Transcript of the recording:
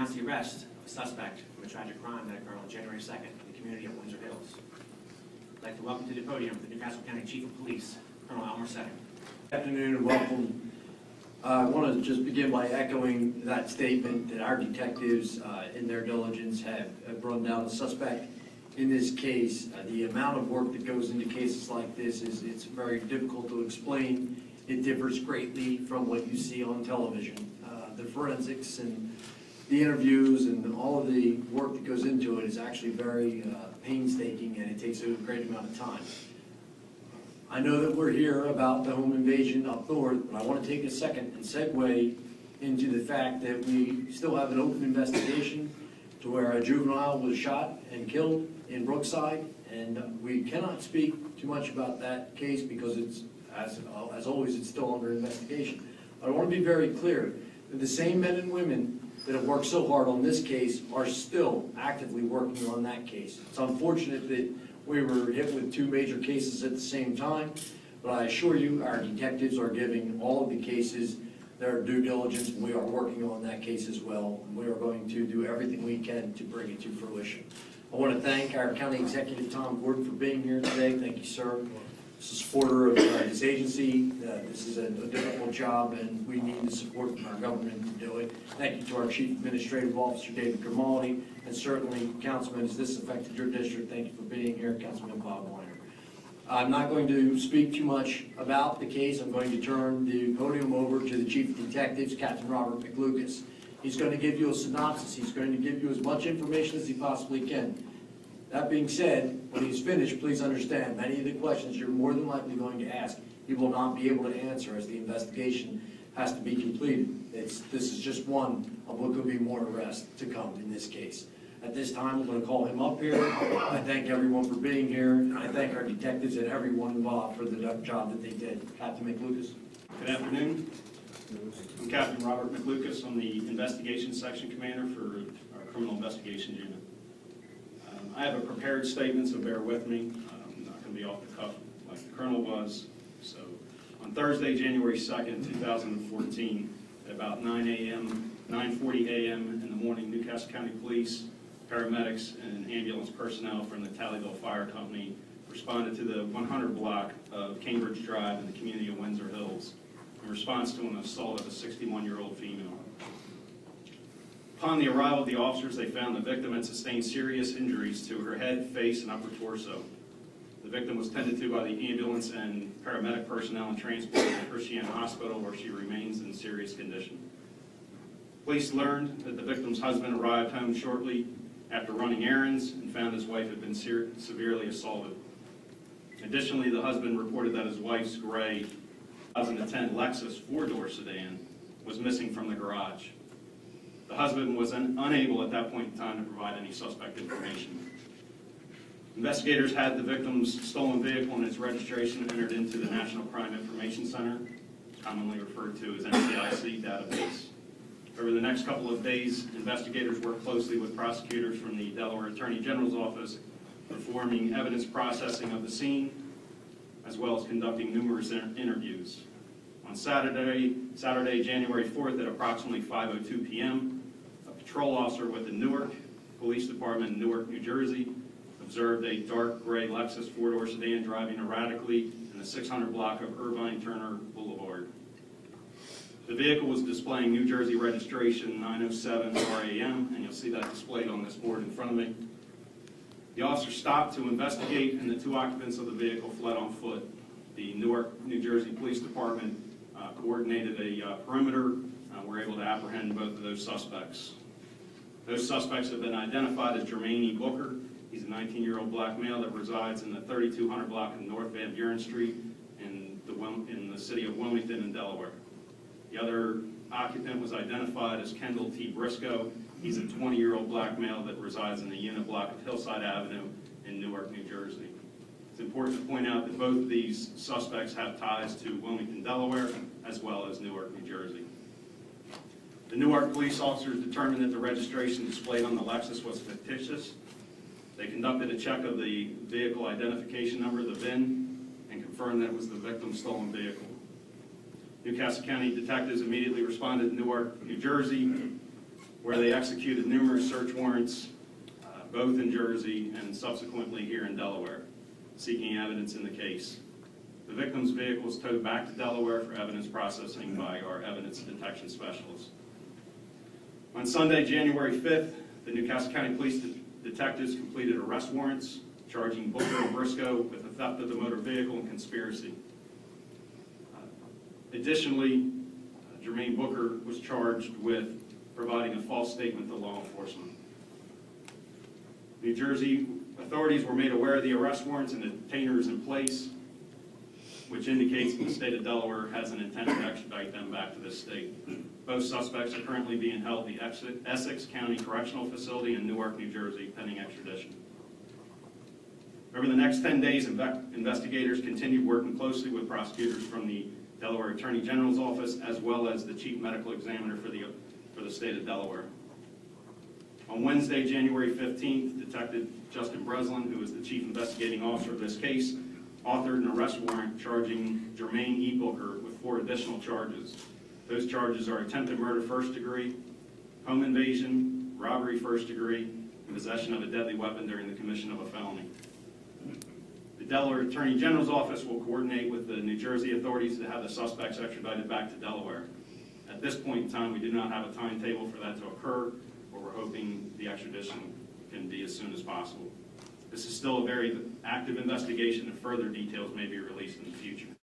announce the arrest of a suspect from a tragic crime that occurred on January 2nd in the community of Windsor Hills. I'd like to welcome to the podium the Newcastle County Chief of Police, Colonel Elmer. Good afternoon and welcome. I want to just begin by echoing that statement that our detectives in their diligence have run down a suspect in this case. The amount of work that goes into cases like this it's very difficult to explain. It differs greatly from what you see on television. The forensics and the interviews and all of the work that goes into it is actually very painstaking, and it takes a great amount of time. I know that we're here about the home invasion up north, but I want to take a second and segue into the fact that we still have an open investigation to where a juvenile was shot and killed in Brookside, and we cannot speak too much about that case because it's, as always, it's still under investigation. But I want to be very clear that the same men and women that have worked so hard on this case are still actively working on that case. It's unfortunate that we were hit with two major cases at the same time, but I assure you our detectives are giving all of the cases their due diligence, and we are working on that case as well. And we are going to do everything we can to bring it to fruition. I want to thank our County Executive, Tom Gordon, for being here today. Thank you, sir. As a supporter of this agency, this is a difficult job, and we need the support from our government to do it. Thank you to our Chief Administrative Officer, David Grimaldi, and certainly, Councilman, as this affected your district, thank you for being here, Councilman Bob Weiner. I'm not going to speak too much about the case. I'm going to turn the podium over to the Chief of Detectives, Captain Robert McLucas. He's going to give you a synopsis. He's going to give you as much information as he possibly can. That being said, when he's finished, please understand, many of the questions you're more than likely going to ask, he will not be able to answer as the investigation has to be completed. This is just one of what could be more arrests to come in this case. At this time, I'm going to call him up here. I thank everyone for being here, and I thank our detectives and everyone involved for the job that they did. Captain McLucas. Good afternoon. I'm Captain Robert McLucas. I'm the Investigation Section Commander for our Criminal Investigations Unit. I have a prepared statement, so bear with me. I'm not going to be off the cuff like the Colonel was. So, on Thursday, January 2nd, 2014, at about 9:40 a.m. in the morning, Newcastle County Police, paramedics, and ambulance personnel from the Tallyville Fire Company responded to the 100 block of Cambridge Drive in the community of Windsor Hills in response to an assault of a 61-year-old female. Upon the arrival of the officers, they found the victim had sustained serious injuries to her head, face, and upper torso. The victim was tended to by the ambulance and paramedic personnel and transported to Christiana Hospital, where she remains in serious condition. Police learned that the victim's husband arrived home shortly after running errands and found his wife had been severely assaulted. Additionally, the husband reported that his wife's gray 2010 Lexus four-door sedan was missing from the garage. The husband was unable at that point in time to provide any suspect information. Investigators had the victim's stolen vehicle and its registration entered into the National Crime Information Center, commonly referred to as NCCDE database. Over the next couple of days, investigators worked closely with prosecutors from the Delaware Attorney General's office, performing evidence processing of the scene, as well as conducting numerous interviews. On Saturday, January 4th at approximately 5:02 p.m., a patrol officer with the Newark Police Department in Newark, New Jersey, observed a dark gray Lexus four-door sedan driving erratically in the 600 block of Irvine Turner Boulevard. The vehicle was displaying New Jersey registration 907 RAM, and you'll see that displayed on this board in front of me. The officer stopped to investigate, and the two occupants of the vehicle fled on foot. The Newark, New Jersey Police Department coordinated a perimeter. Were able to apprehend both of those suspects. Those suspects have been identified as Jermaine E. Booker. He's a 19-year-old black male that resides in the 3200 block of North Van Buren Street in the city of Wilmington in Delaware. The other occupant was identified as Kendall T. Briscoe. He's a 20-year-old black male that resides in the unit block of Hillside Avenue in Newark, New Jersey. It's important to point out that both of these suspects have ties to Wilmington, Delaware, as well as Newark, New Jersey. The Newark police officers determined that the registration displayed on the Lexus was fictitious. They conducted a check of the vehicle identification number, the VIN, and confirmed that it was the victim's stolen vehicle. Newcastle County detectives immediately responded to Newark, New Jersey, where they executed numerous search warrants, both in Jersey and subsequently here in Delaware, seeking evidence in the case. The victim's vehicle was towed back to Delaware for evidence processing by our evidence detection specialists. On Sunday, January 5th, the Newcastle County Police detectives completed arrest warrants charging Booker and Briscoe with the theft of the motor vehicle and conspiracy. Additionally, Jermaine Booker was charged with providing a false statement to law enforcement. New Jersey authorities were made aware of the arrest warrants and the detainers in place, which indicates that the state of Delaware has an intent to extradite them back to this state. Both suspects are currently being held at the Essex County Correctional Facility in Newark, New Jersey, pending extradition. Over the next 10 days, investigators continued working closely with prosecutors from the Delaware Attorney General's office, as well as the Chief Medical Examiner for the state of Delaware. On Wednesday, January 15th, Detective Justin Breslin, who is the Chief Investigating Officer of this case, authored an arrest warrant charging Jermaine E. Booker with 4 additional charges. Those charges are attempted murder first degree, home invasion, robbery first degree, and possession of a deadly weapon during the commission of a felony. The Delaware Attorney General's office will coordinate with the New Jersey authorities to have the suspects extradited back to Delaware. At this point in time, we do not have a timetable for that to occur, but we're hoping the extradition can be as soon as possible. This is still a very active investigation, and further details may be released in the future.